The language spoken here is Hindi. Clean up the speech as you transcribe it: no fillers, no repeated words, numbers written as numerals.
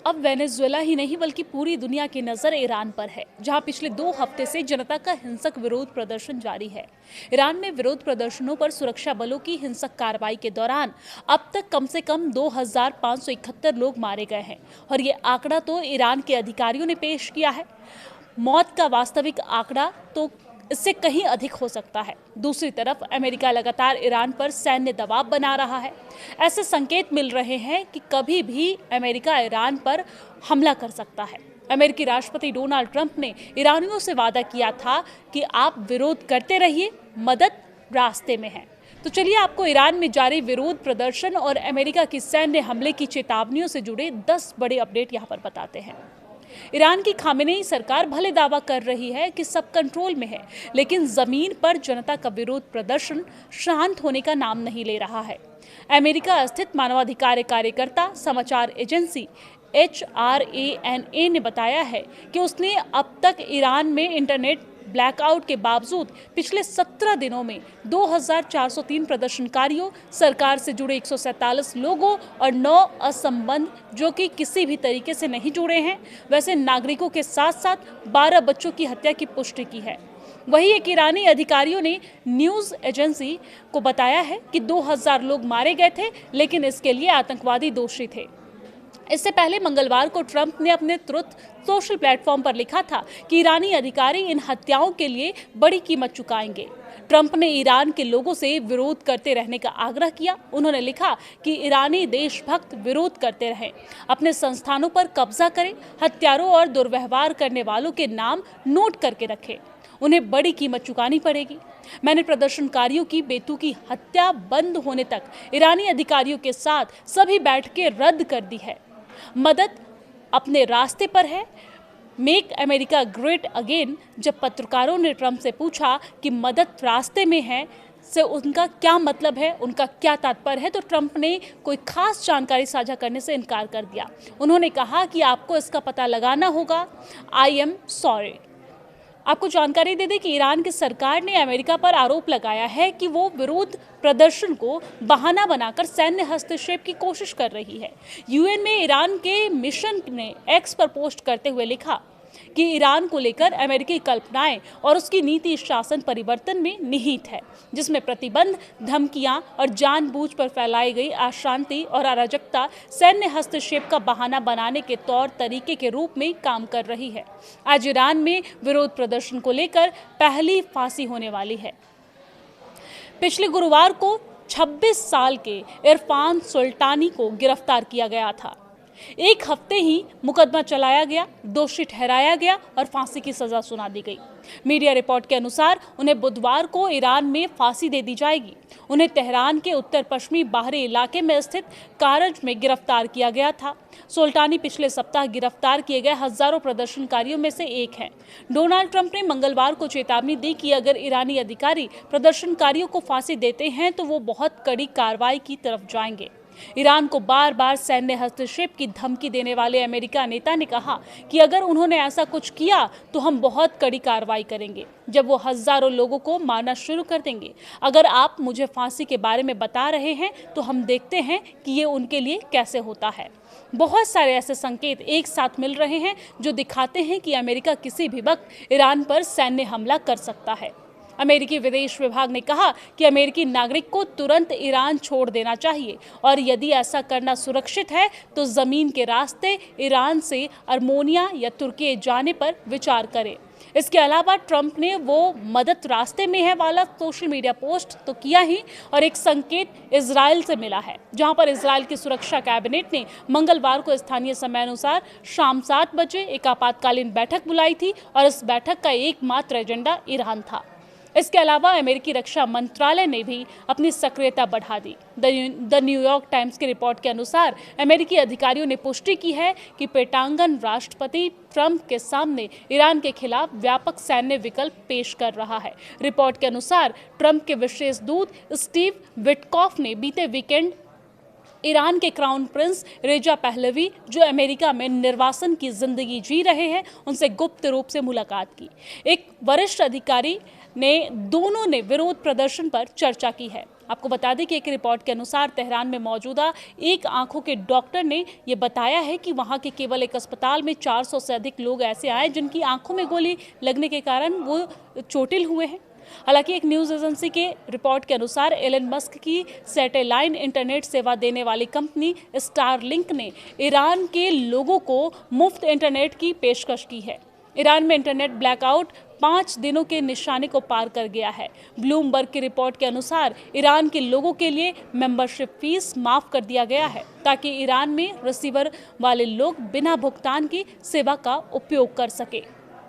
अब वेनेजुएला ही नहीं बल्कि पूरी दुनिया की नजर ईरान पर है, जहां पिछले 2 हफ्ते से जनता का हिंसक विरोध प्रदर्शन जारी है। ईरान में विरोध प्रदर्शनों पर सुरक्षा बलों की हिंसक कार्रवाई के दौरान अब तक कम से कम 2571 लोग मारे गए हैं और ये आंकड़ा तो ईरान के अधिकारियों ने पेश किया है। मौत का वास्तविक आंकड़ा तो इससे कहीं अधिक हो सकता है। दूसरी तरफ अमेरिका लगातार ईरान पर सैन्य दबाव बना रहा है। ऐसे संकेत मिल रहे हैं कि कभी भी अमेरिका ईरान पर हमला कर सकता है। अमेरिकी राष्ट्रपति डोनाल्ड ट्रंप ने ईरानियों से वादा किया था कि आप विरोध करते रहिए, मदद रास्ते में है। तो चलिए आपको ईरान में जारी विरोध प्रदर्शन और अमेरिका की सैन्य हमले की चेतावनियों से जुड़े 10 बड़े अपडेट यहाँ पर बताते हैं। ईरान की खामेनेई सरकार भले दावा कर रही है कि सब कंट्रोल में है, लेकिन जमीन पर जनता का विरोध प्रदर्शन शांत होने का नाम नहीं ले रहा है। अमेरिका स्थित मानवाधिकार कार्यकर्ता समाचार एजेंसी HRANA ने बताया है कि उसने अब तक ईरान में इंटरनेट ब्लैकआउट के बावजूद पिछले 17 दिनों में 2403 प्रदर्शनकारियों, सरकार से जुड़े 147 लोगों और 9 असंबद्ध जो कि किसी भी तरीके से नहीं जुड़े हैं वैसे नागरिकों के साथ साथ 12 बच्चों की हत्या की पुष्टि की है। वहीं एक ईरानी अधिकारियों ने न्यूज एजेंसी को बताया है कि 2000 लोग मारे गए थे, लेकिन इसके लिए आतंकवादी दोषी थे। इससे पहले मंगलवार को ट्रंप ने अपने ट्रुथ सोशल प्लेटफॉर्म पर लिखा था कि ईरानी अधिकारी इन हत्याओं के लिए बड़ी कीमत चुकाएंगे। ट्रंप ने ईरान के लोगों से विरोध करते रहने का आग्रह किया। उन्होंने लिखा कि ईरानी देशभक्त विरोध करते रहें, अपने संस्थानों पर कब्जा करें, हत्यारों और दुर्व्यवहार करने वालों के नाम नोट करके रखें, उन्हें बड़ी कीमत चुकानी पड़ेगी। मैंने प्रदर्शनकारियों की बेतुकी हत्या बंद होने तक ईरानी अधिकारियों के साथ सभी बैठकें रद्द कर दी है। मदद अपने रास्ते पर है। Make America great again. जब पत्रकारों ने ट्रंप से पूछा कि मदद रास्ते में है से उनका क्या मतलब है, उनका क्या तात्पर्य है, तो ट्रंप ने कोई खास जानकारी साझा करने से इनकार कर दिया। उन्होंने कहा कि आपको इसका पता लगाना होगा। I am sorry. आपको जानकारी दे दें कि ईरान की सरकार ने अमेरिका पर आरोप लगाया है कि वो विरोध प्रदर्शन को बहाना बनाकर सैन्य हस्तक्षेप की कोशिश कर रही है। यूएन में ईरान के मिशन ने एक्स पर पोस्ट करते हुए लिखा कि ईरान को लेकर अमेरिकी कल्पनाएं और उसकी नीति शासन परिवर्तन में निहित है, जिसमें प्रतिबंध, धमकियां और जानबूझ पर फैलाई गई अशांति और अराजकता सैन्य हस्तक्षेप का बहाना बनाने के तौर तरीके के रूप में काम कर रही है। आज ईरान में विरोध प्रदर्शन को लेकर पहली फांसी होने वाली है। पिछले गुरुवार को 26 साल के इरफान सुल्तानी को गिरफ्तार किया गया था। एक हफ्ते ही मुकदमा चलाया गया, दोषी ठहराया गया और फांसी की सजा सुना दी गई। मीडिया रिपोर्ट के अनुसार उन्हें बुधवार को ईरान में फांसी दे दी जाएगी। उन्हें तेहरान के उत्तर पश्चिमी बाहरी इलाके में स्थित कारज में गिरफ्तार किया गया था। सुल्तानी पिछले सप्ताह गिरफ्तार किए गए हजारों प्रदर्शनकारियों में से एक हैं। डोनाल्ड ट्रंप ने मंगलवार को चेतावनी दी कि अगर ईरानी अधिकारी प्रदर्शनकारियों को फांसी देते हैं तो वो बहुत कड़ी कार्रवाई की तरफ जाएंगे। ईरान को बार बार सैन्य हस्तक्षेप की धमकी देने वाले अमेरिका नेता ने कहा कि अगर उन्होंने ऐसा कुछ किया तो हम बहुत कड़ी कार्रवाई करेंगे, जब वो हजारों लोगों को मारना शुरू कर देंगे। अगर आप मुझे फांसी के बारे में बता रहे हैं तो हम देखते हैं कि ये उनके लिए कैसे होता है। बहुत सारे ऐसे संकेत एक साथ मिल रहे हैं जो दिखाते हैं कि अमेरिका किसी भी वक्त ईरान पर सैन्य हमला कर सकता है। अमेरिकी विदेश विभाग ने कहा कि अमेरिकी नागरिक को तुरंत ईरान छोड़ देना चाहिए और यदि ऐसा करना सुरक्षित है तो जमीन के रास्ते ईरान से अर्मेनिया या तुर्की जाने पर विचार करें। इसके अलावा ट्रंप ने वो मदद रास्ते में है वाला सोशल मीडिया पोस्ट तो किया ही, और एक संकेत इजराइल से मिला है, जहां पर इजराइल की सुरक्षा कैबिनेट ने मंगलवार को स्थानीय समय अनुसार शाम 7 बजे एक आपातकालीन बैठक बुलाई थी और इस बैठक का एकमात्र एजेंडा ईरान था। इसके अलावा अमेरिकी रक्षा मंत्रालय ने भी अपनी सक्रियता बढ़ा दी। द न्यूयॉर्क टाइम्स की रिपोर्ट के अनुसार अमेरिकी अधिकारियों ने पुष्टि की है कि पेंटागन राष्ट्रपति ट्रंप के सामने ईरान के खिलाफ व्यापक सैन्य विकल्प पेश कर रहा है। रिपोर्ट के अनुसार ट्रंप के विशेष दूत स्टीव विटकॉफ ने बीते वीकेंड ईरान के क्राउन प्रिंस रेजा पहलवी, जो अमेरिका में निर्वासन की जिंदगी जी रहे हैं, उनसे गुप्त रूप से मुलाकात की। एक वरिष्ठ अधिकारी दोनों ने विरोध प्रदर्शन पर चर्चा की है। आपको बता दें कि एक रिपोर्ट के अनुसार तेहरान में मौजूदा एक आंखों के डॉक्टर ने यह बताया है कि वहां के केवल एक अस्पताल में 400 से अधिक लोग ऐसे आए जिनकी आंखों में गोली लगने के कारण वो चोटिल हुए हैं। हालांकि एक न्यूज एजेंसी के रिपोर्ट के अनुसार एलन मस्क की सैटेलाइट इंटरनेट सेवा देने वाली कंपनी स्टारलिंक ने ईरान के लोगों को मुफ्त इंटरनेट की पेशकश की है। ईरान में इंटरनेट ब्लैकआउट 5 दिनों के निशाने को पार कर गया है। ब्लूमबर्ग की रिपोर्ट के अनुसार ईरान के लोगों के लिए मेंबरशिप फीस माफ कर दिया गया है ताकि ईरान में रिसीवर वाले लोग बिना भुगतान की सेवा का उपयोग कर सके।